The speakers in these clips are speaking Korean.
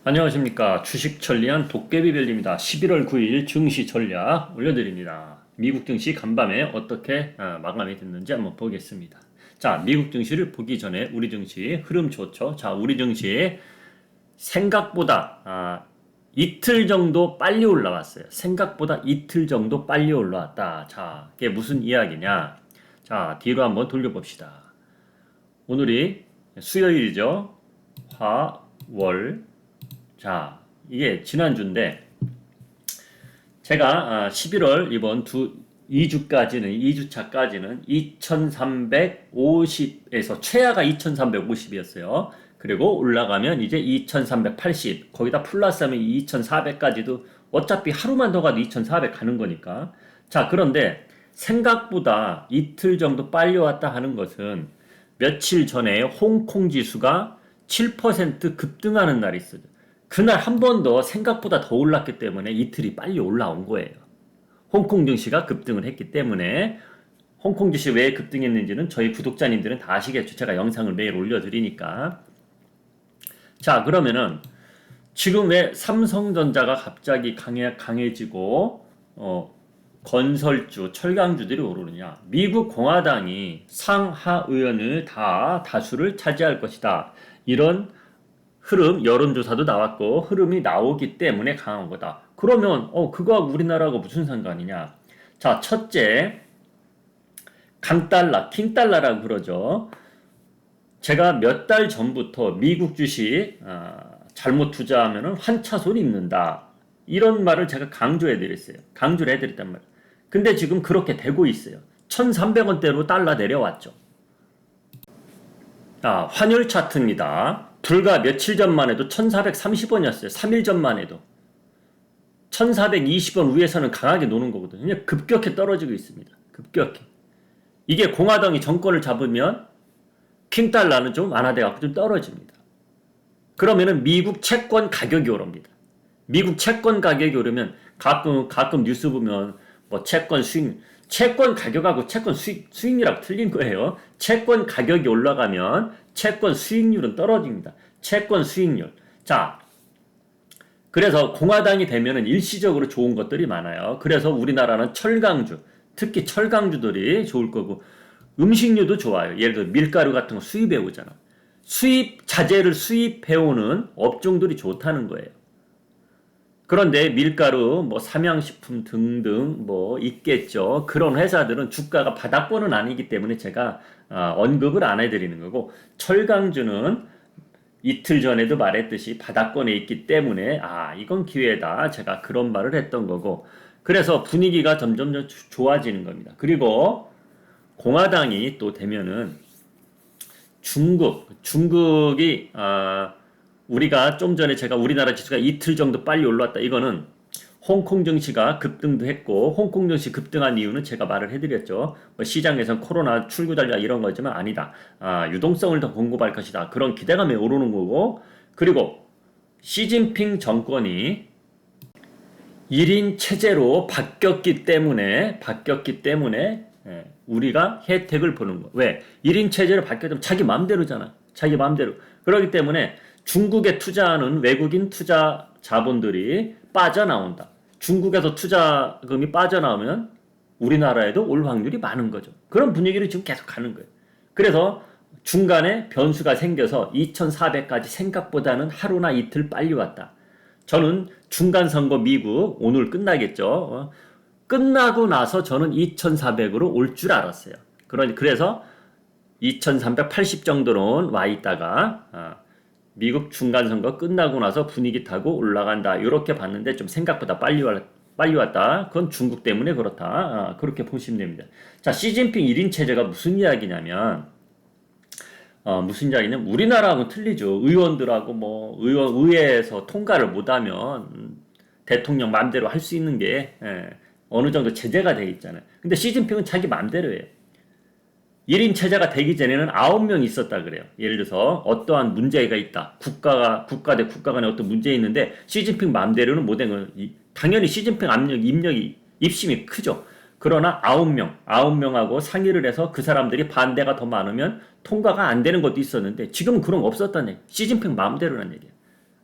안녕하십니까. 주식 천리안 도깨비별입니다. 11월 9일 증시 전략 올려드립니다. 미국 증시 간밤에 어떻게 마감이 됐는지 한번 보겠습니다. 자, 미국 증시를 보기 전에 우리 증시 흐름 좋죠. 자, 우리 증시 생각보다 이틀 정도 빨리 올라왔어요. 생각보다 이틀 정도 빨리 올라왔다. 자, 이게 무슨 이야기냐? 자, 뒤로 한번 돌려봅시다. 오늘이 수요일이죠. 월. 자, 이게 지난주인데 제가 11월 이번 2주차까지는 2350에서 최하가 2350이었어요. 그리고 올라가면 이제 2380, 거기다 플러스하면 2400까지도 어차피 하루만 더 가도 2400 가는 거니까. 자, 그런데 생각보다 이틀 정도 빨리 왔다 하는 것은 며칠 전에 홍콩 지수가 7% 급등하는 날이 있어요. 그날 한 번 더 생각보다 더 올랐기 때문에 이틀이 빨리 올라온 거예요. 홍콩 증시가 급등을 했기 때문에. 홍콩 증시 왜 급등했는지는 저희 구독자님들은 다 아시겠죠. 제가 영상을 매일 올려드리니까. 자, 그러면은 지금 왜 삼성전자가 갑자기 강해지고 건설주, 철강주들이 오르느냐? 미국 공화당이 상하 의원을 다 다수를 차지할 것이다. 이런 흐름, 여론조사도 나왔고 흐름이 나오기 때문에 강한 거다. 그러면 그거하고 우리나라하고 무슨 상관이냐? 자, 첫째, 강달러, 킹달러라고 그러죠. 제가 몇 달 전부터 미국 주식 잘못 투자하면 환차손 입는다. 이런 말을 제가 강조해 드렸어요. 강조를 해드렸단 말이에요. 근데 지금 그렇게 되고 있어요. 1300원대로 달러 내려왔죠. 환율 차트입니다. 불과 며칠 전만 해도 1430원이었어요. 3일 전만 해도. 1420원 위에서는 강하게 노는 거거든요. 급격히 떨어지고 있습니다. 급격히. 이게 공화당이 정권을 잡으면 킹달러는 좀 완화돼갖고 좀 떨어집니다. 그러면은 미국 채권 가격이 오릅니다. 미국 채권 가격이 오르면 가끔 뉴스 보면 뭐 채권 가격하고 채권 수익률하고 틀린 거예요. 채권 가격이 올라가면 채권 수익률은 떨어집니다. 채권 수익률. 자, 그래서 공화당이 되면은 일시적으로 좋은 것들이 많아요. 그래서 우리나라는 철강주, 특히 철강주들이 좋을 거고, 음식료도 좋아요. 예를 들어 밀가루 같은 거 수입해 오잖아. 자재를 수입해 오는 업종들이 좋다는 거예요. 그런데 밀가루, 삼양식품 등등 있겠죠. 그런 회사들은 주가가 바닥권은 아니기 때문에 제가 언급을 안 해드리는 거고, 철강주는 이틀 전에도 말했듯이 바닥권에 있기 때문에 이건 기회다. 제가 그런 말을 했던 거고, 그래서 분위기가 점점 좋아지는 겁니다. 그리고 공화당이 또 되면은 중국이 우리가 좀 전에 제가 우리나라 지수가 이틀 정도 빨리 올라왔다. 이거는 홍콩 증시가 급등도 했고, 홍콩 증시 급등한 이유는 제가 말을 해드렸죠. 시장에선 코로나 출구 전략 이런 거지만 아니다. 유동성을 더 공급할 것이다. 그런 기대감에 오르는 거고, 그리고 시진핑 정권이 1인 체제로 바뀌었기 때문에 우리가 혜택을 보는 거. 왜? 1인 체제로 바뀌었다면 자기 마음대로잖아. 자기 마음대로. 그렇기 때문에 중국에 투자하는 외국인 투자 자본들이 빠져나온다. 중국에서 투자금이 빠져나오면 우리나라에도 올 확률이 많은 거죠. 그런 분위기를 지금 계속 가는 거예요. 그래서 중간에 변수가 생겨서 2400까지 생각보다는 하루나 이틀 빨리 왔다. 저는 중간선거 미국 오늘 끝나겠죠. 끝나고 나서 저는 2400으로 올 줄 알았어요. 그래서 2380 정도는 와 있다가 미국 중간선거 끝나고 나서 분위기 타고 올라간다. 이렇게 봤는데 좀 생각보다 빨리 왔다. 그건 중국 때문에 그렇다. 그렇게 보시면 됩니다. 자, 시진핑 1인 체제가 무슨 이야기냐면 우리나라하고는 틀리죠. 의원들하고 의회에서 통과를 못하면 대통령 마음대로 할 수 있는 게 어느 정도 제재가 돼 있잖아요. 근데 시진핑은 자기 마음대로 해요. 1인 체제가 되기 전에는 9명이 있었다 그래요. 예를 들어서 어떠한 문제가 있다. 국가 대 국가 간에 어떤 문제 있는데 시진핑 마음대로는 못된 건 당연히 시진핑 입심이 크죠. 그러나 9명하고 상의를 해서 그 사람들이 반대가 더 많으면 통과가 안 되는 것도 있었는데 지금은 그런 거 없었다는 얘기. 시진핑 마음대로라는 얘기예요.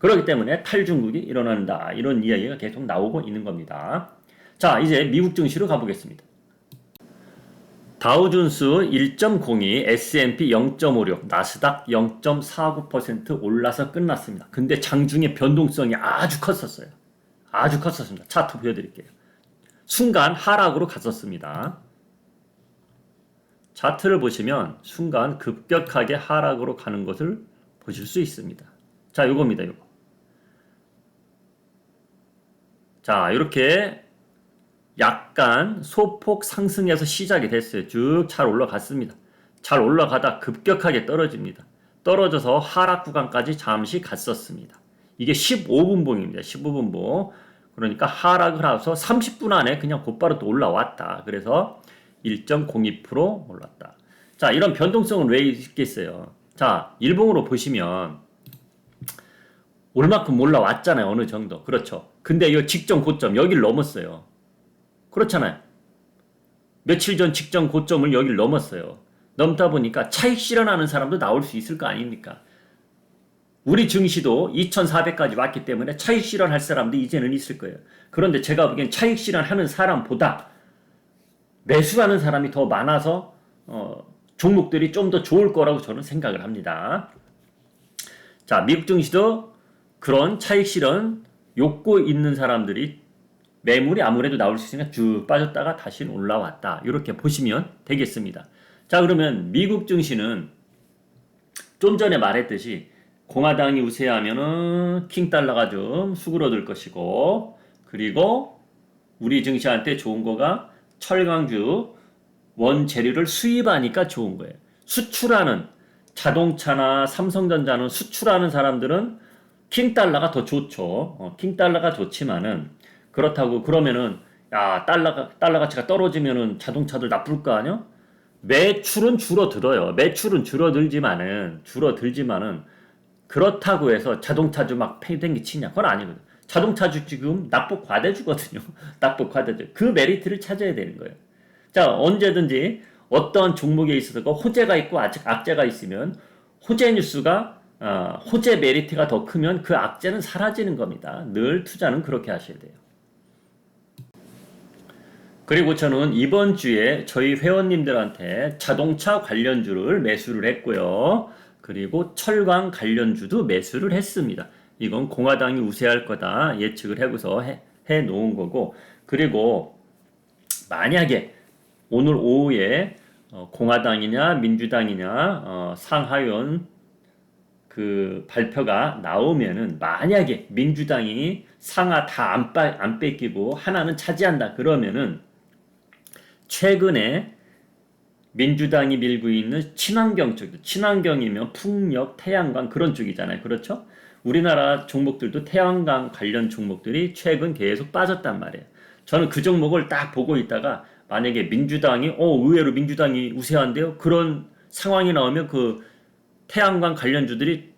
그렇기 때문에 탈중국이 일어난다. 이런 이야기가 계속 나오고 있는 겁니다. 자, 이제 미국 증시로 가보겠습니다. 다우존스 1.02, S&P 0.56, 나스닥 0.49% 올라서 끝났습니다. 근데 장중에 변동성이 아주 컸었어요. 아주 컸었습니다. 차트 보여드릴게요. 순간 하락으로 갔었습니다. 차트를 보시면 순간 급격하게 하락으로 가는 것을 보실 수 있습니다. 자, 요겁니다, 요거. 자, 이렇게 약간 소폭 상승해서 시작이 됐어요. 쭉 잘 올라갔습니다. 잘 올라가다 급격하게 떨어집니다. 떨어져서 하락 구간까지 잠시 갔었습니다. 이게 15분봉입니다. 15분봉. 그러니까 하락을 해서 30분 안에 그냥 곧바로 또 올라왔다. 그래서 1.02% 올랐다. 자, 이런 변동성은 왜 있겠어요? 자, 일봉으로 보시면 올만큼 올라왔잖아요. 어느 정도. 그렇죠. 근데 이 직전 고점 여기를 넘었어요. 그렇잖아요. 며칠 전 직전 고점을 여기를 넘었어요. 넘다 보니까 차익 실현하는 사람도 나올 수 있을 거 아닙니까? 우리 증시도 2400까지 왔기 때문에 차익 실현할 사람도 이제는 있을 거예요. 그런데 제가 보기엔 차익 실현하는 사람보다 매수하는 사람이 더 많아서 종목들이 좀 더 좋을 거라고 저는 생각을 합니다. 자, 미국 증시도 그런 차익 실현 욕구 있는 사람들이 매물이 아무래도 나올 수 있으니까 쭉 빠졌다가 다시 올라왔다. 이렇게 보시면 되겠습니다. 자, 그러면 미국 증시는 좀 전에 말했듯이 공화당이 우세하면은 킹달러가 좀 수그러들 것이고, 그리고 우리 증시한테 좋은 거가 철강주 원재료를 수입하니까 좋은 거예요. 수출하는 자동차나 삼성전자는 수출하는 사람들은 킹달러가 더 좋죠. 킹달러가 좋지만은 그렇다고 그러면은 야 달러 가치가 떨어지면은 자동차들 나쁠 거 아니야? 매출은 줄어들어요. 매출은 줄어들지만은 그렇다고 해서 자동차주 막 팽팽히 치냐? 그건 아니거든. 자동차주 지금 납북 과대주거든요. 납북 과대주. 그 메리트를 찾아야 되는 거예요. 자, 언제든지 어떤 종목에 있어서 호재가 있고 악재가 있으면 호재 뉴스가 호재 메리트가 더 크면 그 악재는 사라지는 겁니다. 늘 투자는 그렇게 하셔야 돼요. 그리고 저는 이번 주에 저희 회원님들한테 자동차 관련주를 매수를 했고요. 그리고 철강 관련주도 매수를 했습니다. 이건 공화당이 우세할 거다 예측을 해서 해 놓은 거고, 그리고 만약에 오늘 오후에 공화당이냐 민주당이냐 상하원 그 발표가 나오면은 만약에 민주당이 상하 다 안 뺏기고 하나는 차지한다 그러면은 최근에 민주당이 밀고 있는 친환경 쪽, 친환경이면 풍력, 태양광 그런 쪽이잖아요. 그렇죠? 우리나라 종목들도 태양광 관련 종목들이 최근 계속 빠졌단 말이에요. 저는 그 종목을 딱 보고 있다가 만약에 민주당이 의외로 민주당이 우세한데요. 그런 상황이 나오면 그 태양광 관련주들이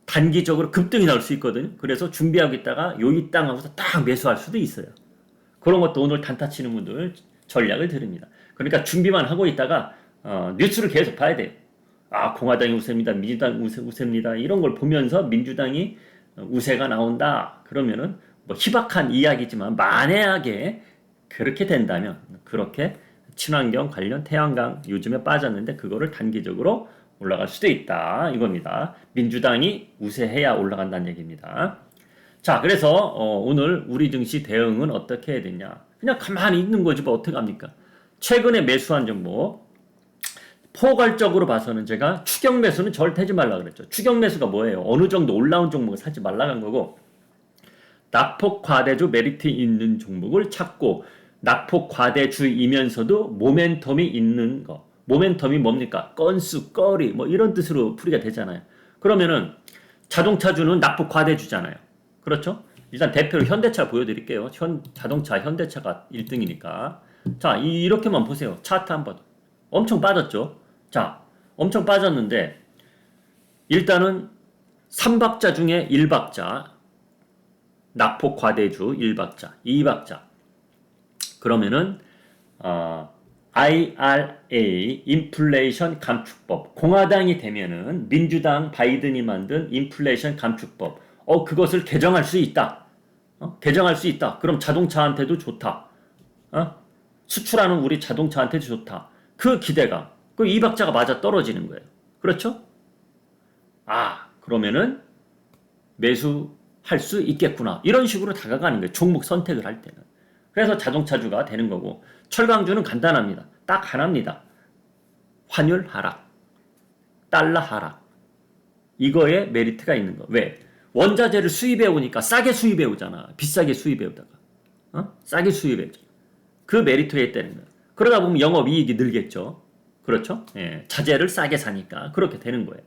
단기적으로 급등이 나올 수 있거든요. 그래서 준비하고 있다가 여기 땅 하고서 딱 매수할 수도 있어요. 그런 것도 오늘 단타 치는 분들 전략을 드립니다. 그러니까 준비만 하고 있다가 뉴스를 계속 봐야 돼요. 아, 공화당이 우세입니다. 민주당 우세입니다. 이런 걸 보면서 민주당이 우세가 나온다. 그러면은 뭐 희박한 이야기지만 만약에 그렇게 된다면 그렇게 친환경 관련 태양광 요즘에 빠졌는데 그거를 단기적으로 올라갈 수도 있다. 이겁니다. 민주당이 우세해야 올라간다는 얘기입니다. 자, 그래서 오늘 우리 증시 대응은 어떻게 해야 되냐? 그냥 가만히 있는 거지 뭐 어떻게 합니까? 최근에 매수한 종목 포괄적으로 봐서는 제가 추격 매수는 절대 하지 말라 그랬죠. 추격 매수가 뭐예요? 어느 정도 올라온 종목을 사지 말라는 거고, 낙폭 과대주 메리트 있는 종목을 찾고 낙폭 과대주이면서도 모멘텀이 있는 거. 모멘텀이 뭡니까? 건수, 거리 뭐 이런 뜻으로 풀이가 되잖아요. 그러면은 자동차주는 낙폭 과대주잖아요. 그렇죠? 일단 대표로 현대차 보여드릴게요. 자동차 현대차가 1등이니까. 자, 이렇게만 보세요. 차트 한번. 엄청 빠졌죠? 자, 엄청 빠졌는데 일단은 3박자 중에 1박자 낙폭 과대주 1박자, 2박자. 그러면은 IRA 인플레이션 감축법 공화당이 되면은 민주당 바이든이 만든 인플레이션 감축법 그것을 개정할 수 있다. 개정할 수 있다. 그럼 자동차한테도 좋다. 수출하는 우리 자동차한테도 좋다. 그 기대감. 그 이 박자가 맞아 떨어지는 거예요. 그렇죠? 그러면은 매수할 수 있겠구나. 이런 식으로 다가가는 거예요. 종목 선택을 할 때는. 그래서 자동차주가 되는 거고, 철강주는 간단합니다. 딱 하나입니다. 환율 하락, 달러 하락. 이거에 메리트가 있는 거. 왜? 원자재를 수입해 오니까 싸게 수입해 오잖아. 비싸게 수입해 오다가. 싸게 수입해 오잖아. 그 메리트가 있다는 거예요. 그러다 보면 영업이익이 늘겠죠. 그렇죠? 예, 자재를 싸게 사니까 그렇게 되는 거예요.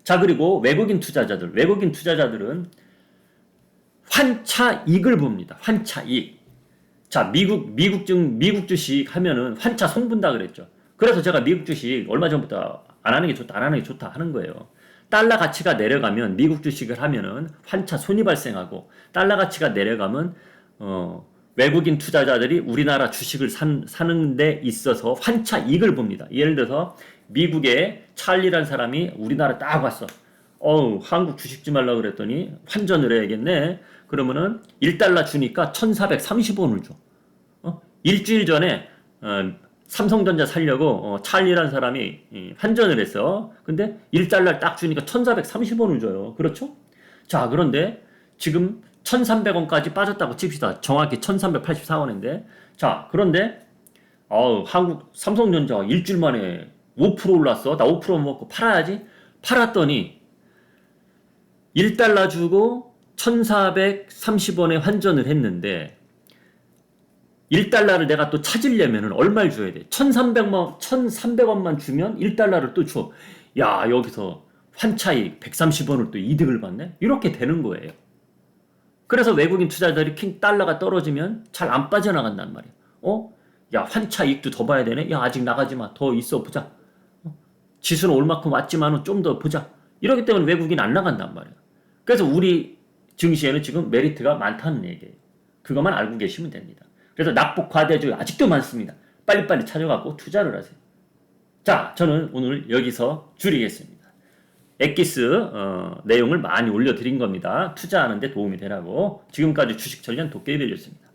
자, 그리고 외국인 투자자들은 환차익을 봅니다. 환차익. 자, 미국 주식 하면은 환차 손본다 그랬죠. 그래서 제가 미국 주식 얼마 전부터 안 하는 게 좋다 하는 거예요. 달러 가치가 내려가면 미국 주식을 하면은 환차 손이 발생하고, 달러 가치가 내려가면 외국인 투자자들이 우리나라 주식을 사는 데 있어서 환차 이익을 봅니다. 예를 들어서 미국에 찰리라는 사람이 우리나라 딱 왔어. 한국 주식 좀 하려고 그랬더니 환전을 해야겠네. 그러면은 1달러 주니까 1430원을 줘. 일주일 전에 삼성전자 살려고 찰리라는 사람이 환전을 했어. 근데 1달러 딱 주니까 1430원을 줘요. 그렇죠? 자, 그런데 지금 1300원까지 빠졌다고 칩시다. 정확히 1384원인데. 자, 그런데 한국 삼성전자 일주일 만에 5% 올랐어. 나 5% 먹고 팔아야지. 팔았더니 1달러 주고 1430원에 환전을 했는데, 1달러를 내가 또 찾으려면 얼마를 줘야 돼? 1300원만 주면 1달러를 또 줘. 야, 여기서 환차익 130원을 또 이득을 받네? 이렇게 되는 거예요. 그래서 외국인 투자자들이 달러가 떨어지면 잘 안 빠져나간단 말이야. 야, 환차익도 더 봐야 되네? 야, 아직 나가지 마. 더 있어 보자. 지수는 올만큼 왔지만은 좀 더 보자. 이러기 때문에 외국인 안 나간단 말이야. 그래서 우리 증시에는 지금 메리트가 많다는 얘기예요. 그것만 알고 계시면 됩니다. 그래서 낙폭 과대주 아직도 많습니다. 빨리빨리 찾아갖고 투자를 하세요. 자, 저는 오늘 여기서 줄이겠습니다. 엑기스 내용을 많이 올려드린 겁니다. 투자하는 데 도움이 되라고. 지금까지 주식 전략 도깨비였습니다.